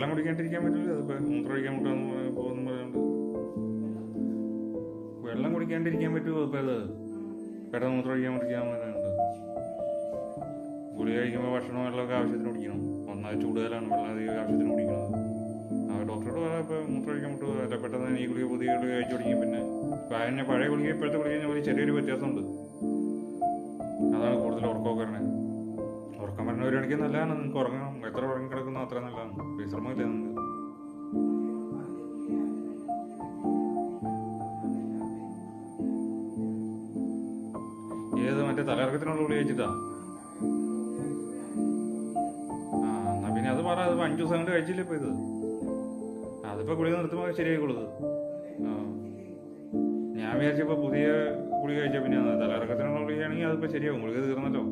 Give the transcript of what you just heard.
വെള്ളം കുടിക്കാണ്ടിരിക്കാൻ പറ്റില്ല. അതിപ്പോൾ മൂത്രമൊഴിക്കാൻ മുട്ടാന്ന് പോകുന്നു പറയുന്നുണ്ട്. വെള്ളം കുടിക്കാണ്ടിരിക്കാൻ പറ്റുമോ ഇപ്പം? അത് പെട്ടെന്ന് മൂത്രമൊഴിക്കാൻ പറയുന്നുണ്ട്. ഗുളിക കഴിക്കുമ്പോൾ ഭക്ഷണവും വെള്ളമൊക്കെ ആവശ്യത്തിന് കുടിക്കണം. ഒന്നാമത് ചൂടുകാലാണ്, വെള്ളം അധികം ആവശ്യത്തിന് കുടിക്കുന്നത്. ആ ഡോക്ടറോട് പറയാം ഇപ്പോൾ മൂത്രമൊഴിക്കാൻ മുട്ടുക പെട്ടെന്ന് ഈ ഗുളിക പുതിയ ഗുളിക കഴിച്ചു തുടങ്ങി. പിന്നെ അതിന് പഴയ ഗുളിക ഇപ്പോഴത്തെ ഗുളിക പോലെ ചെറിയൊരു വ്യത്യാസമുണ്ട്. അതാണ് കൂടുതൽ ഉറക്കമൊക്കെ വരണേ. ഉറക്കം വരണ ഒരു കണക്കിന് നല്ലതാണ്. നിങ്ങൾക്ക് ഉറങ്ങണം. എത്ര ഉറങ്ങി കിടക്കുന്നോ അത്ര നല്ലതാണ്. വിശ്രമമില്ല നിങ്ങൾക്ക്. ഏത് മറ്റേ തലയിറക്കത്തിനുള്ള ഗുളിക കഴിച്ചിട്ടാ? ആ എന്നാ പിന്നെ അത് പറ. അതിപ്പോൾ 5 ദിവസം കൊണ്ട് കഴിച്ചില്ലേ ഇപ്പോൾ ഇത്? അതിപ്പോൾ ഗുളിക നിർത്തുമ്പോൾ ശരിയായിക്കോളത്. ആ ഞാൻ വിചാരിച്ചപ്പോൾ പുതിയ ഗുളിക കഴിച്ചാൽ പിന്നെ തലയിറക്കത്തിനുള്ള ഗുളികയാണെങ്കിൽ അതിപ്പോൾ ശരിയാവും. ഗുളിക തീർന്നല്ലോ.